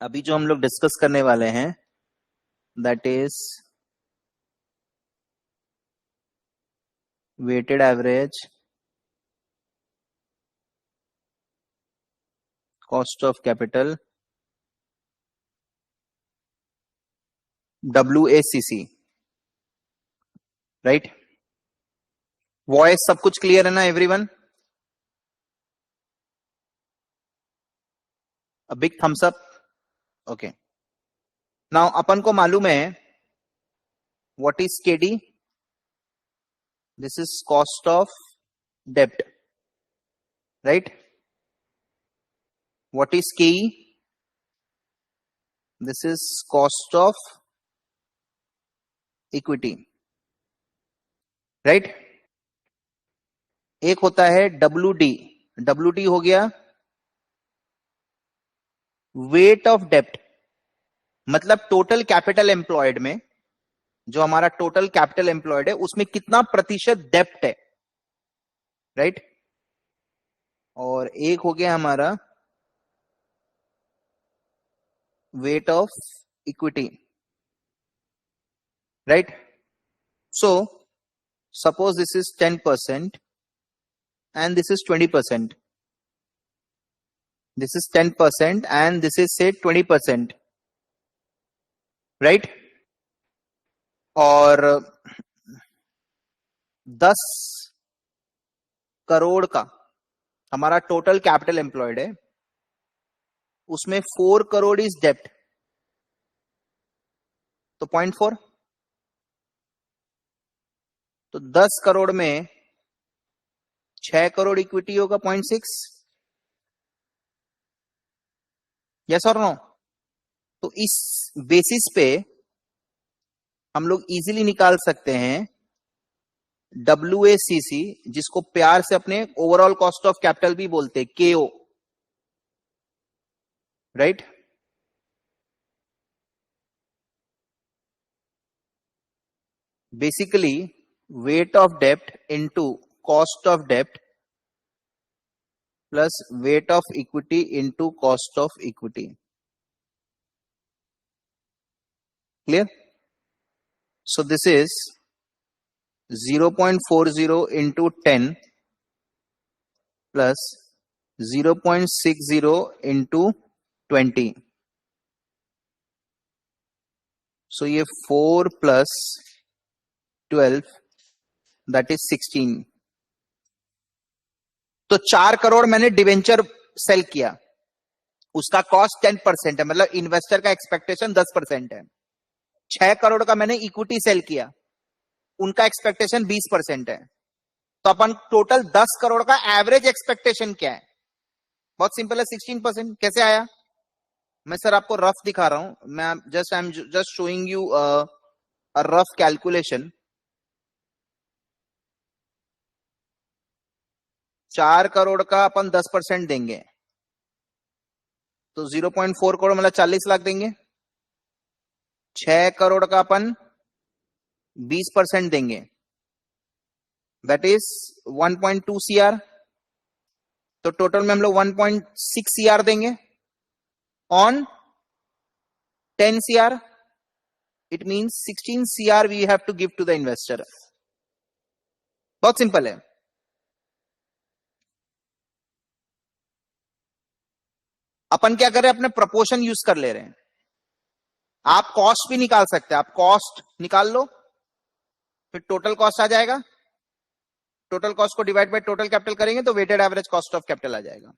अभी जो हम लोग डिस्कस करने वाले हैं that is weighted average cost of capital WACC, right. Voice सब कुछ क्लियर है ना everyone? A big thumbs up. Okay, now अपन को मालूम है what is KD, this is cost of डेब्ट, right. What is KE, this is cost of equity, right. एक होता है WD हो गया वेट ऑफ डेब्ट, मतलब टोटल कैपिटल एम्प्लॉयड में, जो हमारा टोटल कैपिटल एम्प्लॉयड है उसमें कितना प्रतिशत डेब्ट है, राइट। और एक हो गया हमारा weight of equity, right. So suppose this is 10% and this is 20%. This is 10% and this is say 20%, right? और 10 करोड़ का हमारा टोटल कैपिटल एम्प्लॉयड है, उसमें 4 करोड़ इज डेप्ट, तो 0.4। तो 10 करोड़ में 6 करोड़ इक्विटी होगा 0.6, यस और नो? तो इस बेसिस पे हम लोग इजीली निकाल सकते हैं WACC, जिसको प्यार से अपने ओवरऑल कॉस्ट ऑफ कैपिटल भी बोलते हैं, KO, right. Basically weight of डेब्ट इनटू कॉस्ट ऑफ डेब्ट plus weight of equity into cost of equity, clear? So this is 0.40 into 10 plus 0.60 into 20. So ये 4 plus 12 that is 16. तो 4 करोड़ मैंने debenture cell किया, उसका कॉस्ट 10% है, मतलब इन्वेस्टर का एक्सपेक्टेशन 10% है। 6 करोड़ का मैंने इक्विटी सेल किया, उनका एक्सपेक्टेशन 20% है। तो अपन टोटल 10 करोड़ का एवरेज एक्सपेक्टेशन क्या है? बहुत सिंपल है, 16%। कैसे आया? मैं सर आपको रफ दिखा रहा हूं, मैं I am just showing you a rough calculation. 4 crore का अपन 10% देंगे तो 0.4 करोड़ मतलब 40 लाख देंगे। 6 करोड़ का अपन 20% देंगे, दैट इज 1.2 CR। तो टोटल में हम लोग 1.6 CR देंगे on 10 CR। It means 16 CR we have to give to the investor. बहुत सिंपल है। अपन क्या कर रहे हैं, अपने प्रपोर्शन यूज कर ले रहे हैं। आप कॉस्ट भी निकाल सकते हैं, आप कॉस्ट निकाल लो, फिर टोटल कॉस्ट आ जाएगा, टोटल कॉस्ट को डिवाइड बाय टोटल कैपिटल करेंगे तो weighted average cost of capital आ जाएगा।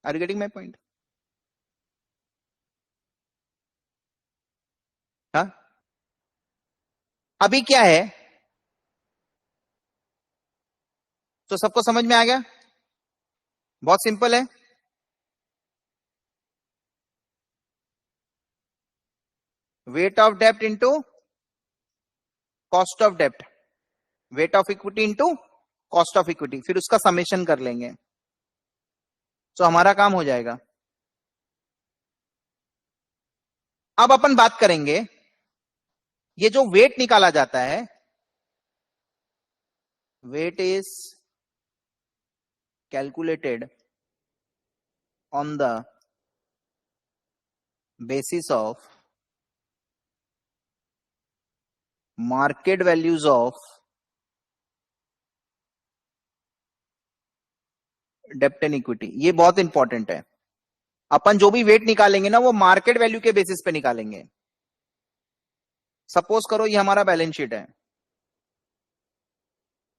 Are you getting my point? हाँ, अभी क्या है, तो सबको समझ में आ गया? बहुत सिंपल है। वेट ऑफ डेब्ट इंटू कॉस्ट ऑफ डेब्ट, weight of equity into cost of equity, फिर उसका समेशन कर लेंगे तो हमारा काम हो जाएगा। अब अपन बात करेंगे, ये जो वेट निकाला जाता है, weight is calculated on the basis of market values of डेप्ट एंड इक्विटी। ये बहुत इंपॉर्टेंट है। अपन जो भी वेट निकालेंगे ना वो मार्केट वैल्यू के बेसिस पे निकालेंगे। सपोज करो ये हमारा बैलेंस शीट है,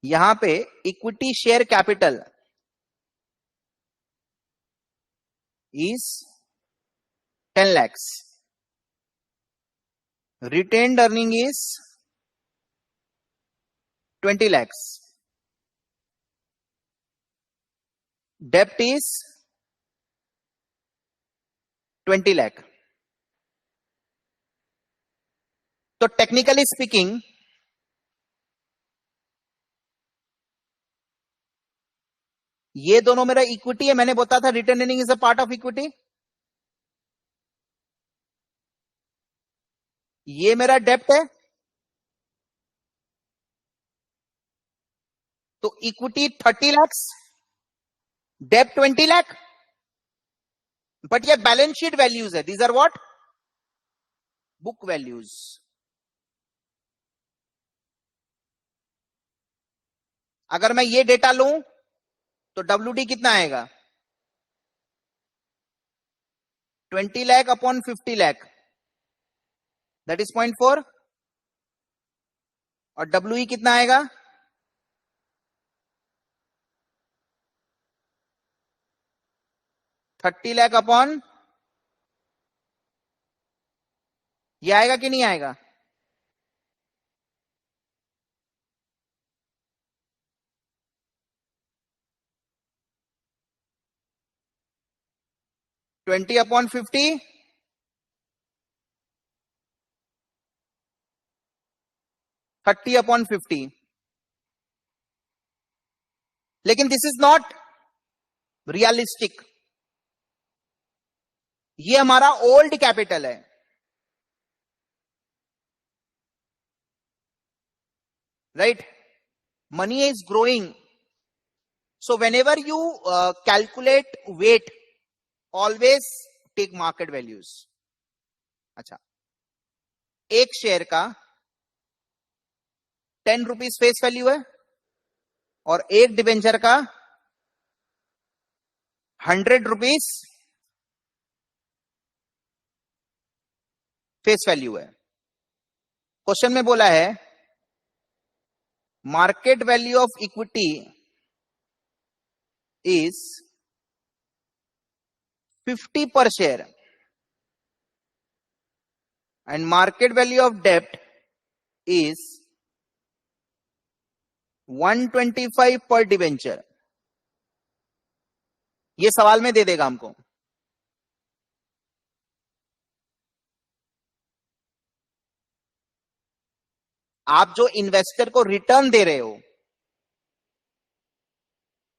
यहां पे equity share capital is 10 lakhs, retained earning is 20 lakhs, debt is 20 lakh। तो टेक्निकली स्पीकिंग ये दोनों मेरा इक्विटी है। मैंने बताया था retained earning is a part of equity. ये मेरा डेप्ट है, तो इक्विटी 30 lakhs, डेप्ट 20 lakh। बट ये बैलेंस शीट वैल्यूज है, these are what, book values. अगर मैं ये डेटा लूं तो WD कितना आएगा, 20 lakh upon 50 lakh, that is 0.4। और WE कितना आएगा, 30 lakh अपॉन, ये आएगा कि नहीं आएगा, ट्वेंटी अपॉन 50, 30 अपॉन 50। लेकिन दिस इज नॉट रियलिस्टिक। ये हमारा ओल्ड कैपिटल है, right. Money is growing, so whenever you calculate weight always take market values. अच्छा, एक शेयर का 10 रुपीज फेस वैल्यू है और एक डिबेंचर का 100 रुपीज फेस वैल्यू है। क्वेश्चन में बोला है market value of equity is 50 per share and market value of debt is 125 per debenture. ये सवाल में दे देगा हमको। आप जो इन्वेस्टर को रिटर्न दे रहे हो,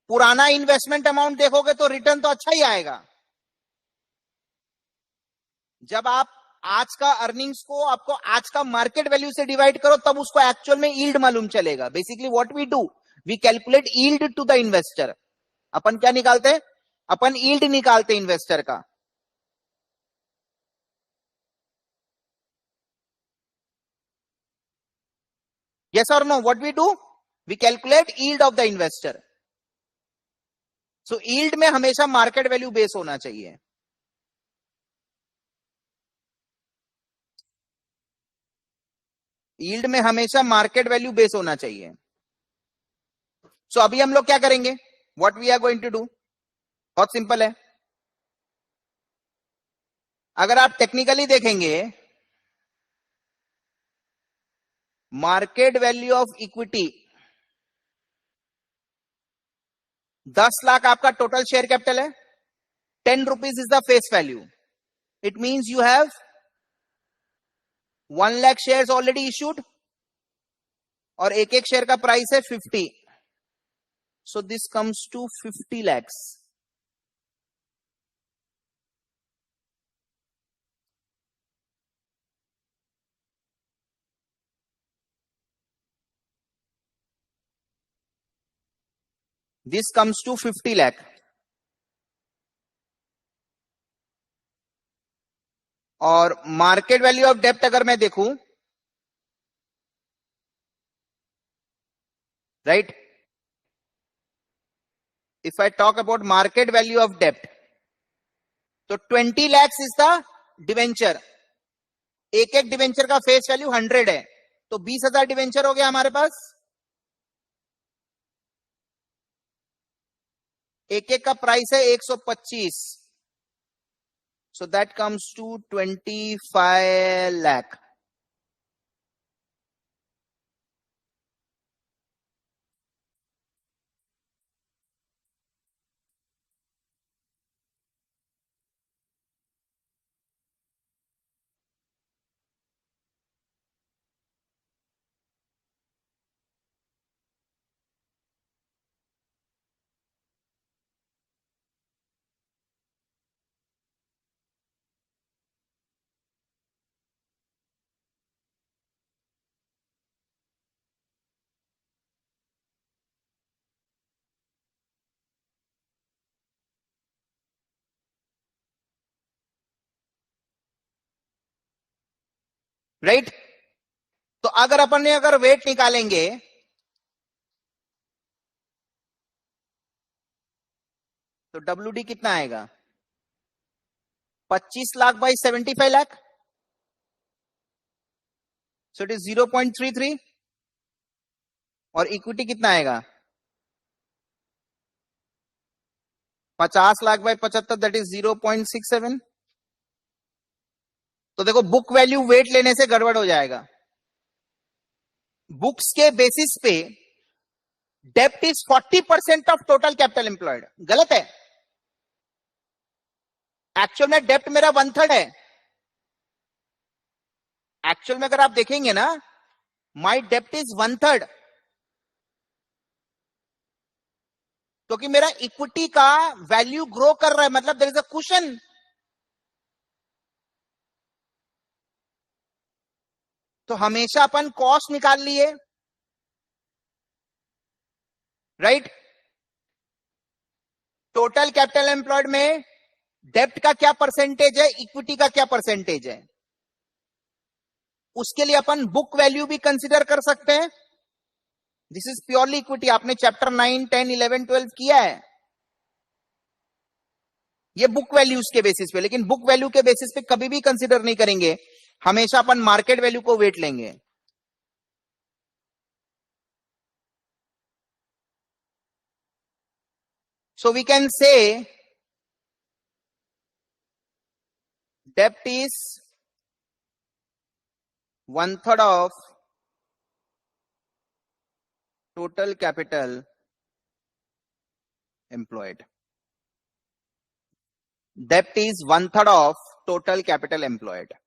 पुराना इन्वेस्टमेंट अमाउंट देखोगे तो रिटर्न तो अच्छा ही आएगा। जब आप आज का अर्निंग्स को आपको आज का मार्केट वैल्यू से डिवाइड करो तब उसको एक्चुअल में यील्ड मालूम चलेगा। Basically what we do, we calculate yield to the investor. अपन क्या निकालते हैं, अपन यील्ड निकालते इन्वेस्टर का। yes or no, what we do, we calculate yield of the investor। so yield में हमेशा मार्केट वैल्यू बेस होना चाहिए। यील्ड में हमेशा मार्केट वैल्यू बेस होना चाहिए। सो अभी हम लोग क्या करेंगे, what we are going to do, बहुत सिंपल है। अगर आप टेक्निकली देखेंगे, market value of equity 10 lakh आपका टोटल शेयर कैपिटल है, 10 rupees is the face value. It means you have 1 lakh shares already issued और एक एक शेयर का प्राइस है 50। So this comes to 50 lakhs। This comes to 50 lakh. और मार्केट वैल्यू ऑफ डेप्ट अगर मैं देखूं, right, if I talk about market value of डेप्ट, तो 20 लैक्स इज द डिवेंचर। एक एक डिवेंचर का फेस वैल्यू 100 है, तो 20,000 डिवेंचर हो गया हमारे पास। एक एक का प्राइस है 125, so that comes to 25 lakh. Right, तो अगर अपन ने अगर वेट निकालेंगे, तो WD कितना आएगा? 25 lakh by 75 lakh, so it is 0.33। और इक्विटी कितना आएगा? 50 लाख बाई 75, दैट इज 0.67। तो देखो, बुक वैल्यू वेट लेने से गड़बड़ हो जाएगा। बुक्स के बेसिस पे डेप्ट is 40% of total capital employed, गलत है। एक्चुअल में डेप्ट मेरा 1/3 है। एक्चुअल में अगर आप देखेंगे ना, माई डेप्ट इज 1/3, क्योंकि मेरा इक्विटी का वैल्यू ग्रो कर रहा है, मतलब देयर इज अ कुशन। तो हमेशा अपन कॉस्ट निकाल लिए, राइट। टोटल कैपिटल एम्प्लॉयड में डेप्ट का क्या परसेंटेज है, इक्विटी का क्या परसेंटेज है, उसके लिए अपन बुक वैल्यू भी कंसीडर कर सकते हैं। This is purely equity. आपने चैप्टर 9, 10, 11, 12 किया है, ये बुक वैल्यूज के बेसिस पे। लेकिन बुक वैल्यू के बेसिस पे कभी भी कंसीडर नहीं करेंगे, हमेशा अपन मार्केट वैल्यू को वेट लेंगे। सो वी कैन से डेप्ट is 1/3 of total capital employed. डेप्ट is 1/3 of total capital employed.